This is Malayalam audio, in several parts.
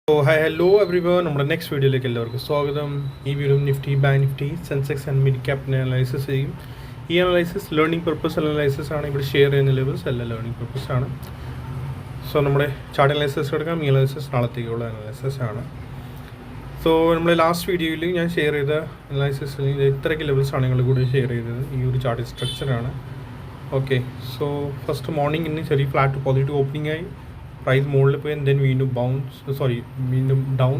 ഹായ് ഹലോ എവ്രി വൺ, നമ്മുടെ നെക്സ്റ്റ് വീഡിയോയിലേക്ക് എല്ലാവർക്കും സ്വാഗതം. ഈ video Nifty, bank Nifty, Sensex and mid ക്യാപ്പിനെ അനലൈസിസ് ചെയ്യും. ഈ അനലൈസിസ് ലേണിംഗ് പർപ്പസ് അനലൈസിസ് ആണ്. ഇവിടെ ഷെയർ ചെയ്യുന്ന ലെവൽസ് എല്ലാം ലേണിംഗ് പർപ്പസ് ആണ്. സോ നമ്മുടെ ചാർട്ട് അനലൈസിസ് എടുക്കാം. ഈ അനലൈസിസ് നാളത്തേക്കുള്ള അനലൈസിസ് ആണ്. സോ നമ്മുടെ ലാസ്റ്റ് വീഡിയോയിൽ ഞാൻ ഷെയർ ചെയ്ത അനലൈസിസ് ഇത്രയ്ക്ക് ലെവൽസ് ആണ് നിങ്ങൾ കൂടെ ഷെയർ ചെയ്തത്. ഈ ഒരു ചാർട്ട് സ്ട്രക്ചറാണ്. ഓക്കെ, സോ ഫസ്റ്റ് മോർണിംഗ് ഇന്ന് ചെറിയ ഫ്ലാറ്റ് പോസിറ്റീവ് ഓപ്പണിംഗ് ആയി, പ്രൈസ് മുകളിൽ പോയി, ദെൻ വീണ്ടും വീണ്ടും ഡൗൺ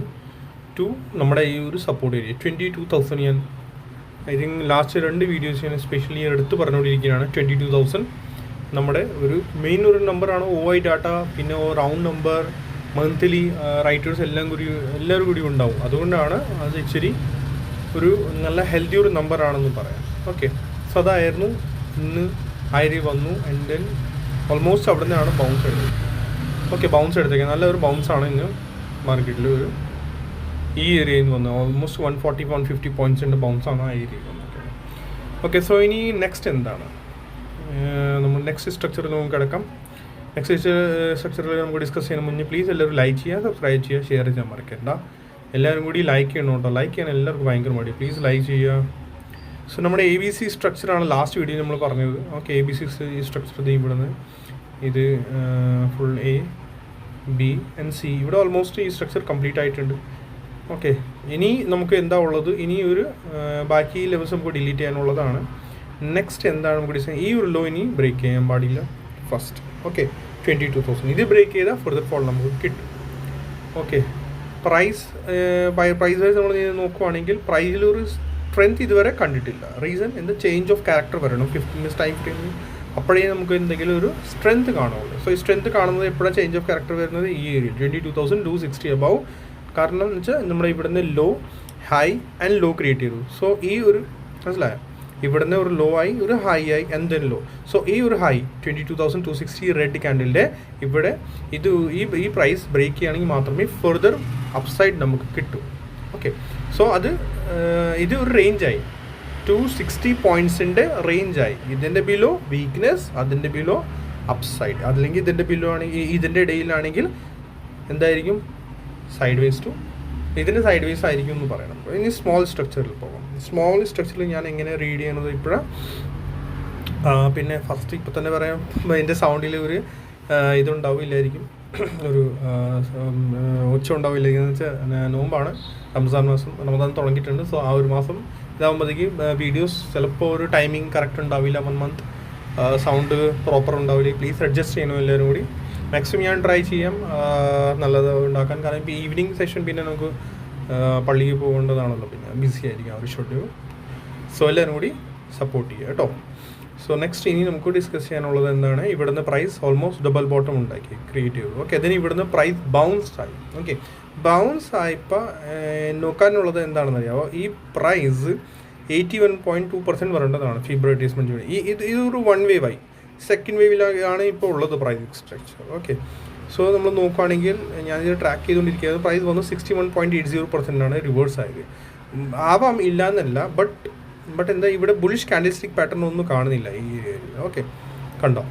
ടു നമ്മുടെ ഈ ഒരു സപ്പോർട്ട് ഏരിയ 22,000. ഞാൻ ഐ തിങ്ക് ലാസ്റ്റ് 2 വീഡിയോസ് ഞാൻ സ്പെഷ്യലി എടുത്ത് പറഞ്ഞുകൊണ്ടിരിക്കുകയാണ്. 22,000 നമ്മുടെ ഒരു മെയിൻ ഒരു നമ്പറാണ്. OI ഡാറ്റ, പിന്നെ റൗണ്ട് നമ്പർ, മന്ത്ലി റൈറ്റേഴ്സ് എല്ലാവരും കൂടി ഉണ്ടാവും. അതുകൊണ്ടാണ് അത് ഇച്ചിരി ഒരു നല്ല ഹെൽത്തി ഒരു നമ്പറാണെന്ന് പറയാം. ഓക്കെ, സോ അതായിരുന്നു ഇന്ന് ആയിരം വന്നു. ആൻഡ് ദെൻ ഓൾമോസ്റ്റ് അവിടെ നിന്നാണ് ബൗൺസ് എടുത്തത്. ഓക്കെ, ബൗൺസ് എടുത്തേക്കാം. നല്ലൊരു ബൗൺസാണ് ഇന്ന് മാർക്കറ്റിൽ ഒരു ഈ ഏരിയയിൽ നിന്ന് വന്നത്. ഓൾമോസ്റ്റ് 140-150 പോയിൻറ്റ്സിൻ്റെ ബൗൺസാണ് ആ ഏരിയയിൽ വന്നത്. ഓക്കെ, സോ ഇനി നെക്സ്റ്റ് എന്താണ്, നമ്മൾ നെക്സ്റ്റ് സ്ട്രക്ചറിൽ നമുക്ക് കിടക്കാം. നെക്സ്റ്റ് സ്ട്രക്ചറിൽ നമുക്ക് ഡിസ്കസ് ചെയ്യുന്ന മുന്നേ പ്ലീസ് എല്ലാവരും ലൈക്ക് ചെയ്യുക, സബ്സ്ക്രൈബ് ചെയ്യുക, ഷെയർ ചെയ്യാൻ മറക്കണ്ട. എല്ലാവരും കൂടി ലൈക്ക് ചെയ്യണം കേട്ടോ. ലൈക്ക് ചെയ്യാൻ എല്ലാവർക്കും ഭയങ്കര മടി. പ്ലീസ് ലൈക്ക് ചെയ്യുക. സോ നമ്മുടെ ABC സ്ട്രക്ചറാണ് ലാസ്റ്റ് വീഡിയോ നമ്മൾ പറഞ്ഞത്. ഓക്കെ, ABC ഈ സ്ട്രക്ചർ ഇവിടുന്ന് ഇത് ഫുൾ AB and C ഇവിടെ ഓൾമോസ്റ്റ് ഈ സ്ട്രക്ചർ കംപ്ലീറ്റ് ആയിട്ടുണ്ട്. ഓക്കെ, ഇനി നമുക്ക് എന്താ ഉള്ളത്, ഇനി ഒരു ബാക്കി ലെവൽസ് നമുക്ക് ഡിലീറ്റ് ചെയ്യാനുള്ളതാണ്. നെക്സ്റ്റ് എന്താണ് നമുക്ക് ഡിസൈൻ, ഈ ഒരു ലോ ഇനി ബ്രേക്ക് ചെയ്യാൻ പാടില്ല ഫസ്റ്റ്. ഓക്കെ, 22,000 ഇത് ബ്രേക്ക് ചെയ്താൽ ഫർദർ ഫോൾ നമുക്ക് കിട്ടും. ഓക്കെ, പ്രൈസ് വൈസ് നമ്മൾ നോക്കുവാണെങ്കിൽ പ്രൈസിലൊരു സ്ട്രെങ്ത് ഇതുവരെ കണ്ടിട്ടില്ല. റീസൺ എന്ത്, ചേഞ്ച് ഓഫ് ക്യാരക്ടർ വരണം 15 മിനിറ്റ്സ് ടൈം ഫ്രെയിമിൽ, അപ്പോഴേ നമുക്ക് എന്തെങ്കിലും ഒരു സ്ട്രെങ്ത് കാണുള്ളൂ. സോ ഈ സ്ട്രെങ്ത് കാണുന്നത് എപ്പോഴാണ് ചേഞ്ച് ഓഫ് ക്യാരക്ടർ വരുന്നത്, ഈ ഏരിയ 22,260 അബവ്. കാരണം എന്ന് വെച്ചാൽ നമ്മുടെ ഇവിടുന്ന് low, high and low create ചെയ്തു. സോ ഈ ഒരു മനസ്സിലായോ, ഇവിടുന്ന് ഒരു ലോ ആയി, ഒരു ഹൈ ആയി, ആൻഡ് ദെൻ ലോ. സോ ഈ ഒരു ഹൈ 22,260 റെഡ് ക്യാൻഡിലിൻ്റെ ഇവിടെ ഇത് ഈ പ്രൈസ് ബ്രേക്ക് ചെയ്യുകയാണെങ്കിൽ മാത്രമേ ഫർദർ അപ്സൈഡ് നമുക്ക് കിട്ടൂ. ഓക്കെ, സോ ഇത് ഒരു റേഞ്ചായി, 260 പോയിൻറ്റ്സിൻ്റെ റേഞ്ചായി. ഇതിൻ്റെ ബിലോ വീക്ക്നെസ്, അതിൻ്റെ ബിലോ അപ്സൈഡ്, അതല്ലെങ്കിൽ ഇതിൻ്റെ ബിലോ ആണെങ്കിൽ ഇതിൻ്റെ ഇടയിലാണെങ്കിൽ എന്തായിരിക്കും, സൈഡ് വേസ് ടു ഇതിൻ്റെ സൈഡ് വേസ് ആയിരിക്കും എന്ന് പറയണം. ഇനി സ്മോൾ സ്ട്രക്ചറിൽ പോകാം. സ്മോൾ സ്ട്രക്ചറിൽ ഞാൻ എങ്ങനെ റീഡ് ചെയ്യണത് ഇപ്പോഴാണ്. പിന്നെ ഫസ്റ്റ് ഇപ്പോൾ തന്നെ പറയാം, എൻ്റെ സൗണ്ടിൽ ഒരു ഇതുണ്ടാവില്ലായിരിക്കും, ഒരു ഉച്ച ഉണ്ടാവില്ലായിരിക്കും. എന്ന് വെച്ചാൽ നോമ്പാണ്, റമദാൻ തുടങ്ങിയിട്ടുണ്ട്. സോ ആ ഒരു മാസം ഇതാകുമ്പോഴത്തേക്ക് വീഡിയോസ് ചിലപ്പോൾ ഒരു ടൈമിംഗ് കറക്റ്റ് ഉണ്ടാവില്ല, 1 മന്ത് സൗണ്ട് പ്രോപ്പർ ഉണ്ടാവില്ല. പ്ലീസ് അഡ്ജസ്റ്റ് ചെയ്യണം എല്ലാവരും കൂടി. മാക്സിമം ഞാൻ ട്രൈ ചെയ്യാം നല്ലത് ഉണ്ടാക്കാൻ. കാരണം ഇപ്പോൾ ഈവനിങ് സെഷൻ പിന്നെ നമുക്ക് പള്ളിക്ക് പോകേണ്ടതാണല്ലോ, പിന്നെ ബിസി ആയിരിക്കും ആ ഒരു ഷെഡ്യൂൾ. സോ എല്ലാവരും കൂടി സപ്പോർട്ട് ചെയ്യുക കേട്ടോ. സോ നെക്സ്റ്റ് ഇനി നമുക്ക് ഡിസ്കസ് ചെയ്യാനുള്ളത് എന്താണ്, ഇവിടുന്ന് പ്രൈസ് ഓൾമോസ്റ്റ് ഡബിൾ ബോട്ടം ഉണ്ടാക്കി ക്രിയേറ്റ് ചെയ്തു. ഓക്കെ, അതിന് ഇവിടുന്ന് പ്രൈസ് ബൗൺസ് ആയി. ഓക്കെ, ബൗൺസ് ആയപ്പോൾ നോക്കാനുള്ളത് എന്താണെന്ന് അറിയാമോ, ഈ പ്രൈസ് 81.2% വരേണ്ടതാണ് ഫെബ്രുവരി അഡ്ജസ്റ്റ്മെൻറ്റ്. ഇതൊരു 1 വേവ് ആയി. സെക്കൻഡ് വേവിലാണ് ഇപ്പോൾ ഉള്ളത് പ്രൈസ് സ്ട്രക്ചർ. ഓക്കെ, സോ നമ്മൾ നോക്കുകയാണെങ്കിൽ ഞാനിത് ട്രാക്ക് ചെയ്തുകൊണ്ടിരിക്കുന്നത്, പ്രൈസ് വന്ന് 61.80% റിവേഴ്സ് ആയത്. ആവാം, ഇല്ല എന്നല്ല, ബട്ട് എന്താ ഇവിടെ ബുള്ളിഷ് കാൻഡിൽസ്റ്റിക് പാറ്റേൺ ഒന്നും കാണുന്നില്ല ഈ ഏരിയയിൽ. ഓക്കെ, കണ്ടോ.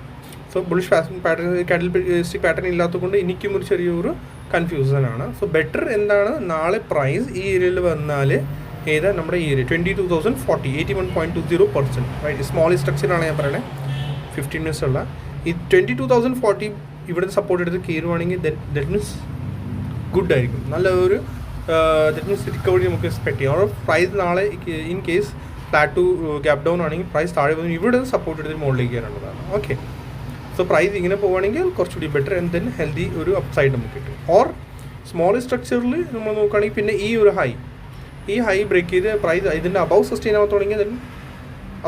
സോ ബുള്ളിഷ് കാൻഡിൽസ്റ്റിക് പാറ്റേൺ ഇല്ലാത്തതുകൊണ്ട് എനിക്കും ഒരു ചെറിയൊരു കൺഫ്യൂഷനാണ്. സോ ബെറ്റർ എന്താണ്, നാളെ പ്രൈസ് ഈ ഏരിയയിൽ വന്നാൽ ഏതാ നമ്മുടെ ഈ ഏരിയ 22,040, 81.20%. റൈറ്റ്, സ്മോൾ സ്ട്രക്ചറാണ് ഞാൻ പറയണേ, 15 മിനിറ്റ്സ് ഉള്ള ഈ 22,040 ഇവിടുന്ന് സപ്പോർട്ട് എടുത്ത് കയറുവാണെങ്കിൽ ദറ്റ് മീൻസ് ഗുഡ് ആയിരിക്കും, നല്ല ഒരു ദറ്റ് മീൻസ് റിക്കവറി നമുക്ക് എക്സ്പെക്ട് ചെയ്യാം. ഓർ പ്രൈസ് നാളെ in case flat to gap down ആണെങ്കിൽ പ്രൈസ് താഴെ വന്ന് ഇവിടെ സപ്പോർട്ട് എടുത്ത് മുകളിലേക്ക് കയറേണ്ടതാണ്. ഓക്കെ, സോ പ്രൈസ് ഇങ്ങനെ പോവുകയാണെങ്കിൽ കുറച്ചുകൂടി ബെറ്റർ ആൻഡ് ദെൻ ഹെൽത്തി ഒരു അപ്സൈഡ് നമുക്ക് കിട്ടും. ഓർ സ്മോൾ സ്ട്രക്ചറിൽ നമ്മൾ നോക്കുകയാണെങ്കിൽ പിന്നെ ഈ ഒരു ഈ ഹൈ ബ്രേക്ക് ചെയ്ത് പ്രൈസ് ഇതിൻ്റെ അബവ് സസ്റ്റെയിൻ ആവാൻ തുടങ്ങിയാൽ ദെൻ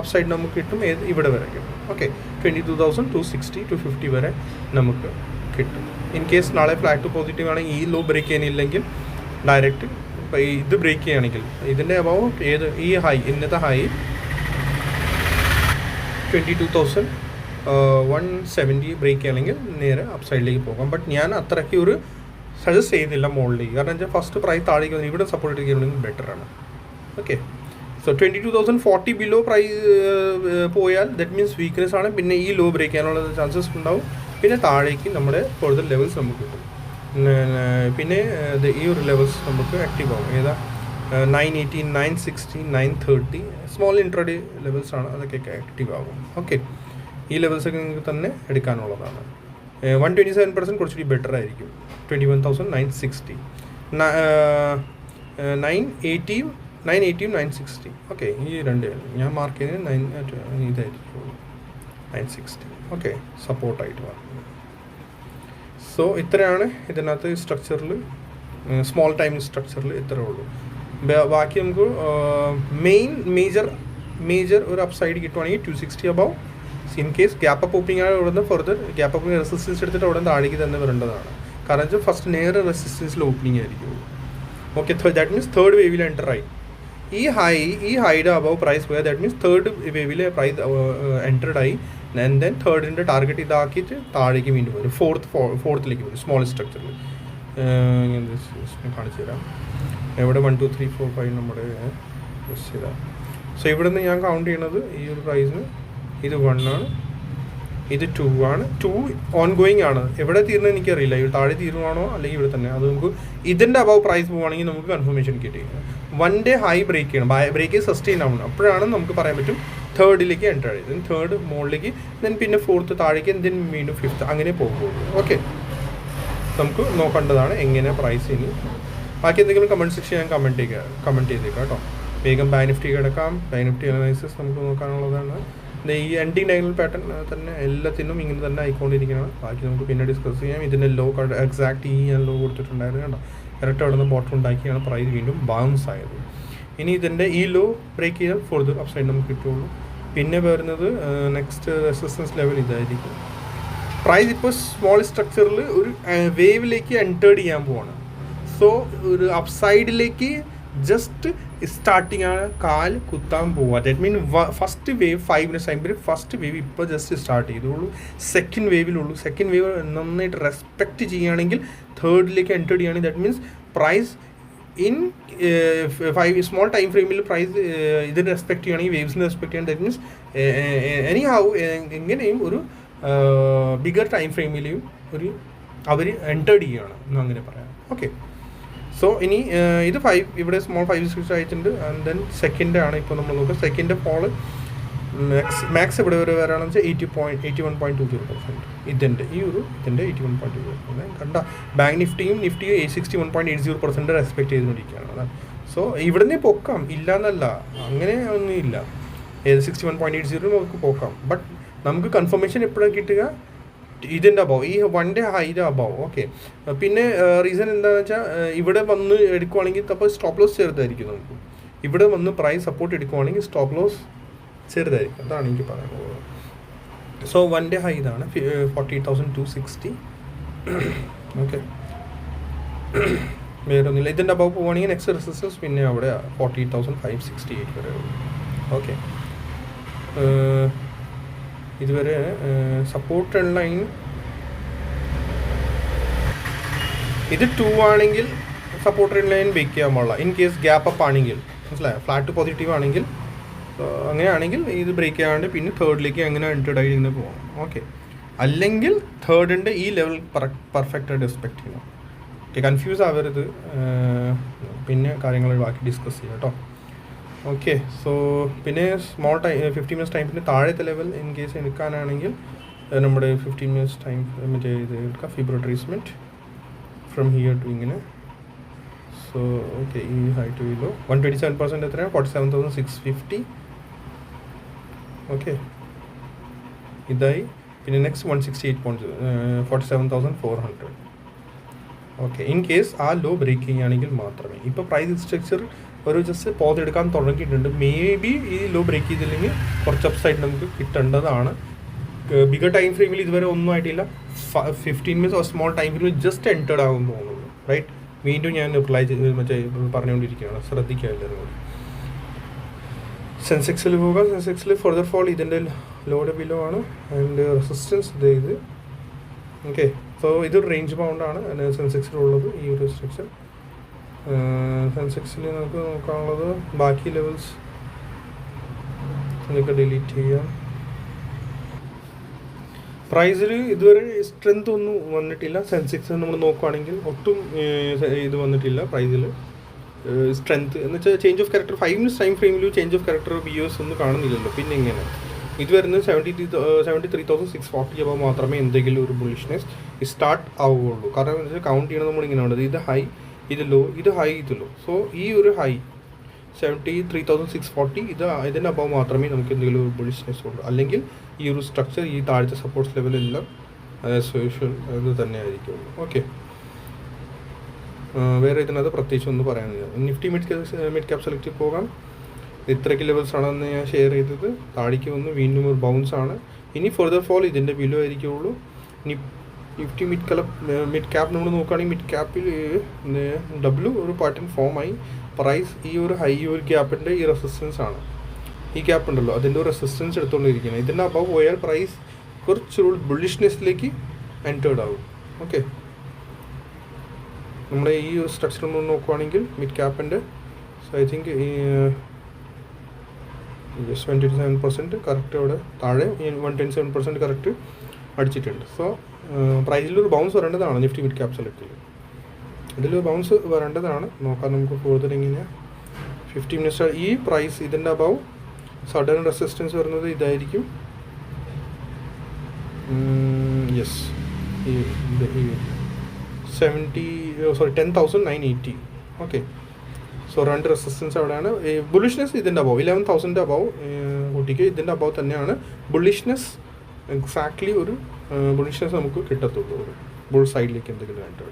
അപ്സൈഡ് നമുക്ക് കിട്ടും. ഇവിടെ വരെ കിട്ടും. ഓക്കെ, 22,260-250 വരെ നമുക്ക് കിട്ടും. ഇൻ കേസ് നാളെ ഫ്ലാറ്റ് ടു പോസിറ്റീവ് ആണെങ്കിൽ ഈ ലോ ബ്രേക്ക് ചെയ്യാനില്ലെങ്കിൽ ഡയറക്റ്റ് ഇപ്പോൾ ഇത് ബ്രേക്ക് ചെയ്യുകയാണെങ്കിൽ ഇതിൻ്റെ അബവ് ഈ ഹൈ, ഇന്നത്തെ ഹൈ 22,170 ബ്രേക്ക് ചെയ്യുകയാണെങ്കിൽ നേരെ അപ്സൈഡിലേക്ക് പോകാം. ബട്ട് ഞാൻ അത്രയ്ക്ക് ഒരു സജസ്റ്റ് ചെയ്യുന്നില്ല മുകളിലേക്ക്. കാരണം വെച്ചാൽ ഫസ്റ്റ് പ്രൈസ് താഴേക്ക് വന്ന് ഇവിടെ സപ്പോർട്ട് ചെയ്യുകയാണെങ്കിൽ ബെറ്ററാണ്. ഓക്കെ, സോ 22,040 ബിലോ പ്രൈസ് പോയാൽ ദറ്റ് മീൻസ് വീക്ക്നെസ് ആണ്. പിന്നെ ഈ ലോ ബ്രേക്ക് ചെയ്യാനുള്ള ചാൻസസ് ഉണ്ടാവും. പിന്നെ താഴേക്ക് നമ്മുടെ ഫർദർ ലെവൽസ് നമുക്ക് കിട്ടും. പിന്നെ ഈ ഒരു ലെവൽസ് നമുക്ക് ആക്റ്റീവ് ആവും. ഏതാ 980, 960, 930 സ്മോൾ ഇൻട്രാഡേ ലെവൽസ് ആണ്, അതൊക്കെ ആക്റ്റീവ് ആകും. ഓക്കെ, ഈ ലെവൽസൊക്കെ നിങ്ങൾക്ക് തന്നെ എടുക്കാനുള്ളതാണ്. 127% കുറച്ചുകൂടി ബെറ്റർ ആയിരിക്കും. 21,960, 980, 960. ഓക്കെ, ഈ രണ്ട് ഞാൻ മാർക്ക് ചെയ്തത് ഇതായിരിക്കും 960. ഓക്കെ, സപ്പോർട്ടായിട്ട് മാർക്ക്. സോ ഇത്രയാണ് ഇതിനകത്ത് സ്ട്രക്ചറിൽ, സ്മോൾ ടൈം സ്ട്രക്ചറിൽ ഇത്രയേ ഉള്ളൂ. ബാക്കി നമുക്ക് മേജർ ഒരു അപ്സൈഡ് കിട്ടുവാണെങ്കിൽ 260 above. In case gap up opening ആണ് ഇവിടെ നിന്ന് ഫർദർ ഗ്യാപ്പ് അപ്പ് റെസിസ്റ്റൻസ് എടുത്തിട്ട് അവിടെ നിന്ന് താഴേക്ക് തന്നെ വരേണ്ടതാണ്. കാരണം വെച്ചാൽ ഫസ്റ്റ് നേരെ റെസിസ്റ്റൻസിൽ ഓപ്പണിംഗ് ആയിരിക്കും. ഓക്കെ, ദാറ്റ് മീൻസ് തേർഡ് വേവിൽ എൻ്റർ ആയി. ഈ ഹൈഡ് അബവ് പ്രൈസ് പോയാൽ ദാറ്റ് മീൻസ് തേർഡ് വേവിൽ പ്രൈസ് എൻറ്റർഡ് ആയി. ആൻഡ് ദെൻ തേർഡിൻ്റെ ടാർഗറ്റ് ഇതാക്കിയിട്ട് താഴേക്ക് വീണ്ടും വരും, ഫോർത്തിലേക്ക് വരും സ്മോൾ സ്ട്രക്ചറിൽ. കാണിച്ചു തരാം എവിടെ 1 2 3 4 5 നമ്മുടെ ജസ്റ്റ് ചെയ്താൽ. സോ ഇവിടെ നിന്ന് ഞാൻ കൗണ്ട് ചെയ്യണത് ഈ ഒരു പ്രൈസിന് ഇത് 1 ആണ്, ഇത് 2 ആണ്. 2 ഓൺ ഗോയിങ് ആണ്. എവിടെ തീരുന്നത് എനിക്കറിയില്ല, ഇത് താഴെ തീരുവാണോ അല്ലെങ്കിൽ ഇവിടെ തന്നെ. അത് നമുക്ക് ഇതിൻ്റെ അബവ് പ്രൈസ് പോവുകയാണെങ്കിൽ നമുക്ക് കൺഫർമേഷൻ കിട്ടി. 1 ഡേ ഹൈ ബ്രേക്ക് ചെയ്യണം, ബ്രേക്ക് സസ്റ്റെയിൻ ആവണം. അപ്പോഴാണ് നമുക്ക് പറയാൻ പറ്റും തേർഡിലേക്ക് എൻ്റർ ആയി, ദെൻ തേർഡ് മുകളിലേക്ക്, ദെൻ പിന്നെ ഫോർത്ത് താഴേക്ക്, ദെൻ വീണ്ടും ഫിഫ്ത്ത്, അങ്ങനെ പോകുള്ളൂ. ഓക്കെ, നമുക്ക് നോക്കേണ്ടതാണ് എങ്ങനെ പ്രൈസ്. ഇനി ബാക്കി എന്തെങ്കിലും കമൻറ്റ് സെക്ഷൻ ഞാൻ കമൻറ്റ് ചെയ്തേക്കാം കേട്ടോ. വേഗം ബാങ്ക് നിഫ്റ്റി കിടക്കാം. ബാങ്ക് നിഫ്റ്റി അനാലിസിസ് നമുക്ക് നോക്കാനുള്ളതാണ്. ഈ എൻഡിങ് ഡയഗണൽ പാറ്റേൺ തന്നെ എല്ലാത്തിനും ഇങ്ങനെ തന്നെ ആയിക്കൊണ്ടിരിക്കുകയാണ്. ബാക്കി നമുക്ക് പിന്നെ ഡിസ്കസ് ചെയ്യാം. ഇതിൻ്റെ ലോ എക്സാക്ട് ഞാൻ ലോ കൊടുത്തിട്ടുണ്ടായിരുന്നു കേട്ടോ. കറക്റ്റ് അവിടെ നിന്ന് ബോട്ടം ഉണ്ടാക്കിയാണ് പ്രൈസ് വീണ്ടും ബൗൺസ് ആയത്. ഇനി ഇതിൻ്റെ ഈ ലോ ബ്രേക്ക് ചെയ്താൽ ഫോർത്ത് അപ്സൈഡ് നമുക്ക് കിട്ടുള്ളൂ. പിന്നെ വരുന്നത് നെക്സ്റ്റ് റെസിസ്റ്റൻസ് ലെവൽ ഇതായിരിക്കും. പ്രൈസ് ഇപ്പോൾ സ്മോൾ സ്ട്രക്ചറിൽ ഒരു വേവിലേക്ക് എൻറ്റേർഡ് ചെയ്യാൻ പോവാണ്. സോ ഒരു അപ്സൈഡിലേക്ക് ജസ്റ്റ് സ്റ്റാർട്ടിങ് ആണ്, കാൽ കുത്താൻ പോവുക. That mean first wave 5 minutes time വരെ ഫസ്റ്റ് വേവ് ഇപ്പോൾ ജസ്റ്റ് സ്റ്റാർട്ട് ചെയ്തുള്ളൂ. സെക്കൻഡ് വേവിലുള്ളൂ. സെക്കൻഡ് വേവ് നന്നായിട്ട് റെസ്പെക്റ്റ് ചെയ്യുകയാണെങ്കിൽ തേർഡിലേക്ക് എൻറ്റേർഡ് ചെയ്യുകയാണെങ്കിൽ that means price in 5 small time ഫ്രെയിമിൽ പ്രൈസ് ഇതിന് റെസ്പെക്ട് ചെയ്യുകയാണെങ്കിൽ, വേവ്സിന് റെസ്പെക്ട് ചെയ്യണം. ദാറ്റ് മീൻസ് എനി ഹാവ് എങ്ങനെയും ഒരു ബിഗർ ടൈം ഫ്രെയിമിലെയും ഒരു അവർ എൻറ്റേർഡ് ചെയ്യുകയാണ് എന്ന് അങ്ങനെ പറയാം. ഓക്കെ, സോ ഇനി ഇത് 5 ഇവിടെ സ്മോൾ 5 6 ആയിട്ടുണ്ട്. ആൻഡ് ദെൻ സെക്കൻഡ് ആണ് ഇപ്പോൾ നമ്മൾ നോക്കുക. സെക്കൻഡ് ഫോള് മാക്സ് ഇവിടെ വരെ വരാണെന്ന് വെച്ചാൽ 81.20%. ഇതിൻ്റെ 81.20% കണ്ട. ബാങ്ക് നിഫ്റ്റിയും 61.80% റെസ്പെക്ട് ചെയ്തുകൊണ്ടിരിക്കുകയാണ്. അതാണ്. സോ ഇവിടുന്ന് പൊക്കാം, ഇല്ല എന്നല്ല, അങ്ങനെ ഒന്നും ഇല്ല. 61.80 നമുക്ക് പോക്കാം. ബട്ട് നമുക്ക് കൺഫർമേഷൻ എപ്പോഴാണ് കിട്ടുക? ഇതിൻ്റെ അബവ്, ഈ 1 ഡേ ഹൈയുടെ അബവ്. ഓക്കെ, പിന്നെ റീസൺ എന്താണെന്ന് വെച്ചാൽ ഇവിടെ വന്ന് എടുക്കുവാണെങ്കിൽ അപ്പോൾ സ്റ്റോപ്പ് ലോസ് ചെറുതായിരിക്കും. നമുക്ക് ഇവിടെ വന്ന് പ്രൈസ് സപ്പോർട്ട് എടുക്കുവാണെങ്കിൽ സ്റ്റോപ്പ് ലോസ് ചെറുതായിരിക്കും. അതാണ് എനിക്ക് പറയാനുള്ളത്. സോ 1 ഡേ ഹൈ ഇതാണ് 48,260. ഓക്കെ, വേറെ ഒന്നുമില്ല. ഇതിൻ്റെ അബവ് പോവുകയാണെങ്കിൽ നെക്സ്റ്റ് റെസിസ്റ്റൻസ് പിന്നെ അവിടെ 48,568 വരെ ഉള്ളൂ. ഓക്കെ, ഇതുവരെ സപ്പോർട്ട് ലൈൻ ഇത് 2 ആണെങ്കിൽ സപ്പോർട്ട് ലൈൻ ബ്രേക്ക് ചെയ്യാൻ പാടില്ല. ഇൻ കേസ് ഗ്യാപ്പ് അപ്പ് ആണെങ്കിൽ, മനസ്സിലായോ, ഫ്ലാറ്റ് പോസിറ്റീവ് ആണെങ്കിൽ, അങ്ങനെയാണെങ്കിൽ ഇത് ബ്രേക്ക് ചെയ്യാണ്ട് പിന്നെ തേർഡിലേക്ക് അങ്ങനെ എൻറ്റേർഡ് ആയി ഇങ്ങനെ പോകണം. ഓക്കെ, അല്ലെങ്കിൽ തേർഡിൻ്റെ ഈ ലെവൽ പെർഫെക്റ്റായിട്ട് റെസ്പെക്ട് ചെയ്യണം. ഓക്കെ, കൺഫ്യൂസ് ആവരുത്. പിന്നെ കാര്യങ്ങൾ ബാക്കി ഡിസ്കസ് ചെയ്യാം കേട്ടോ. ഓക്കെ, സോ പിന്നെ സ്മോൾ ടൈം 15 minutes ടൈം പിന്നെ താഴത്തെ ലെവൽ ഇൻ കേസ് എടുക്കാനാണെങ്കിൽ നമ്മുടെ 15 minutes ടൈം മറ്റേ ഇത് എടുക്കാം, ഫിബ്രോ ട്രീറ്റ്മെൻറ്റ് ഫ്രം ഹിയർ ടു ഇങ്ങനെ. സോ ഓക്കെ, ഈ ഹൈ ടു ലോ 127% എത്രയാണ്? 47,650. ഓക്കെ, ഇതായി. പിന്നെ next 168 points 47,400. Okay, in case ആ ലോ ബ്രേക്ക് ചെയ്യുകയാണെങ്കിൽ മാത്രമേ. ഇപ്പോൾ പ്രൈസ് സ്ട്രക്ചർ ഒരു ജസ്റ്റ് പോസ് എടുക്കാൻ തുടങ്ങിയിട്ടുണ്ട്. മേ ബി ഈ ലോ ബ്രേക്ക് ചെയ്തില്ലെങ്കിൽ കുറച്ച് അപ്സൈഡ് നമുക്ക് കിട്ടേണ്ടതാണ്. ബിഗർ ടൈം ഫ്രെയിമിൽ ഇതുവരെ ഒന്നും ആയിട്ടില്ല. 15 minutes സ്മോൾ ടൈം ഫ്രെയിമിൽ ജസ്റ്റ് എൻറ്റേർഡ് ആകുമെന്ന് തോന്നുന്നു. റൈറ്റ്, വീണ്ടും ഞാൻ റിപ്ലൈ മറ്റേ പറഞ്ഞുകൊണ്ടിരിക്കുകയാണ്, ശ്രദ്ധിക്കുക എല്ലാവരും. സെൻസെക്സിൽ പോവുക. സെൻസെക്സിൽ ഫർദർ ഫോൾ ഇതിൻ്റെ ലോഡ് ബിലോ ആണ്. ആൻഡ് റെസിസ്റ്റൻസ് ഇത്. ഓക്കെ, സോ ഇതൊരു റേഞ്ച് ബൗണ്ടാണ് സെൻസെക്സിലുള്ളത്, ഈ ഒരു സ്ട്രക്ചർ. സെൻസെക്സിൽ നമുക്ക് നോക്കാനുള്ളത് ബാക്കി ലെവൽസ് നിങ്ങൾക്ക് ഡിലീറ്റ് ചെയ്യാം. പ്രൈസിൽ ഇതുവരെ സ്ട്രെങ്ത് ഒന്നും വന്നിട്ടില്ല. സെൻസെക്സ് നമ്മൾ നോക്കുകയാണെങ്കിൽ ഒട്ടും ഇത് വന്നിട്ടില്ല പ്രൈസിൽ സ്ട്രെങ്ത് എന്ന് വെച്ചാൽ change of character 5 minutes time ഫ്രെയിമിൽ ചേഞ്ച് ഓഫ് ക്യാരക്ടർ BOS ഒന്നും കാണുന്നില്ലല്ലോ. പിന്നെ എങ്ങനെ ഇത് വരുന്നത് 73,640 അബവ് മാത്രമേ എന്തെങ്കിലും ഒരു ബുള്ളിഷ്നെസ് സ്റ്റാർട്ട് ആവുകയുള്ളൂ. കാരണം എന്താ വെച്ചാൽ കൗണ്ട് ചെയ്യണം നമ്മളിങ്ങനെ ഉണ്ട്, ഇത് ഹൈ, ഇത് ലോ, ഇത് ഹൈ, ഇത് ലോ. സോ ഈ ഒരു ഹൈ 73,640 ഇതിന് അബവ് മാത്രമേ നമുക്ക് എന്തെങ്കിലും ഒരു ബുള്ളിഷ്നെസ് ഉള്ളൂ. അല്ലെങ്കിൽ ഈ ഒരു സ്ട്രക്ചർ ഈ താഴത്തെ സപ്പോർട്ട്സ് ലെവലെല്ലാം സൊല്യൂഷൻ ഇത് തന്നെ ആയിരിക്കുള്ളൂ. ഓക്കെ, വേറെ ഇതിനകത്ത് പ്രത്യേകിച്ച് ഒന്നും പറയാനില്ല. നിഫ്റ്റി മിഡ് ക്യാപ് സെലക്ട് പോകാം. ഇത്രയ്ക്ക് ലെവൽസ് ആണെന്ന് ഞാൻ ഷെയർ ചെയ്തത്. താഴേക്ക് വന്ന് വീണ്ടും ഒരു ബൗൺസ് ആണ്. ഇനി ഫർദർ ഫോൾ ഇതിൻ്റെ ബിലോ ആയിരിക്കുള്ളൂ. നിഫ്റ്റി മിഡ് ക്യാപ്പ് നമ്മൾ നോക്കുകയാണെങ്കിൽ മിഡ് ക്യാപ്പിൽ W ഒരു പാറ്റേൺ ഫോമായി. പ്രൈസ് ഈ ഒരു ഹൈ ഒരു ഗ്യാപ്പിൻ്റെ ഈ റെസിസ്റ്റൻസ് ആണ്. ഈ ഗ്യാപ്പ് ഉണ്ടല്ലോ അതിൻ്റെ ഒരു റെസിസ്റ്റൻസ് എടുത്തുകൊണ്ടിരിക്കുന്നത്. ഇതിൻ്റെ അബവ് പോയാൽ പ്രൈസ് കുറച്ചൊരു ബുള്ളിഷ്നെസ്സിലേക്ക് എൻറ്റേർഡ് ആകും. ഓക്കെ, നമ്മുടെ ഈ ഒരു സ്ട്രക്ചർ നമ്മൾ നോക്കുകയാണെങ്കിൽ മിഡ് ക്യാപ്പിൻ്റെ ഐ തിങ്ക് 27% കറക്റ്റ് അവിടെ താഴെ 127% കറക്റ്റ് അടിച്ചിട്ടുണ്ട്. സോ പ്രൈസിലൊരു ബൗൺസ് വരേണ്ടതാണ് നിഫ്റ്റി മിഡ് ക്യാപ് സെലക്റ്റിൽ. ഇതിലൊരു ബൗൺസ് വരേണ്ടതാണ്. നോക്കാം നമുക്ക് കൂടുതൽ എങ്ങനെയാണ് 50 മിനിറ്റ്സ് ഈ പ്രൈസ് ഇതിൻ്റെ അബവ് സഡൻ റെസിസ്റ്റൻസ് വരുന്നത് ഇതായിരിക്കും. യെസ്, ഈ 10,980. ഓക്കെ, സോ രണ്ട് റെസിസ്റ്റൻസ് അവിടെയാണ്. ബുള്ളിഷ്നെസ് ഇതിൻ്റെ അബവ് 11,000 അബവ് കുട്ടിക്ക് ഇതിൻ്റെ അബവ് തന്നെയാണ് ബുള്ളിഷ്നെസ്. എക്സാക്ട്ലി ഒരു ബുള്ളിഷ്നെസ് നമുക്ക് കിട്ടത്തുള്ളൂ ഒരു ബുൾ സൈഡിലേക്ക് എന്തെങ്കിലും ആയിട്ട്.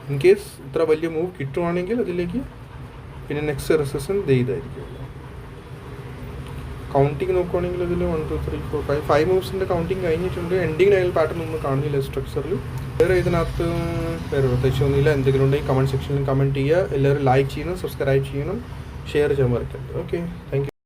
ഇൻ കേസ് ഇത്ര വലിയ മൂവ് കിട്ടുവാണെങ്കിൽ അതിലേക്ക് പിന്നെ നെക്സ്റ്റ് റെസിസ്റ്റൻസ് ഇതായിരിക്കും. കൗണ്ടിങ് നോക്കുവാണെങ്കിൽ അതിൽ 1 2 3 4 5 മൂവ്സിൻ്റെ കൗണ്ടിങ് കഴിഞ്ഞിട്ടുണ്ട്. എൻഡിങ് നയൽ പാറ്റേൺ ഒന്നും കാണുന്നില്ല സ്ട്രക്ചറിൽ. വേറെ ഇതിനകത്ത് വേറെ പ്രത്യേകിച്ച് ഒന്നുമില്ല. എന്തെങ്കിലും ഉണ്ടെങ്കിൽ കമൻറ്റ് സെക്ഷനിൽ കമൻറ്റ് ചെയ്യുക. എല്ലാവരും ലൈക്ക് ചെയ്യണം, സബ്സ്ക്രൈബ് ചെയ്യണം, ഷെയർ ചെയ്യാൻ മറക്കരുത്. Okay, thank you.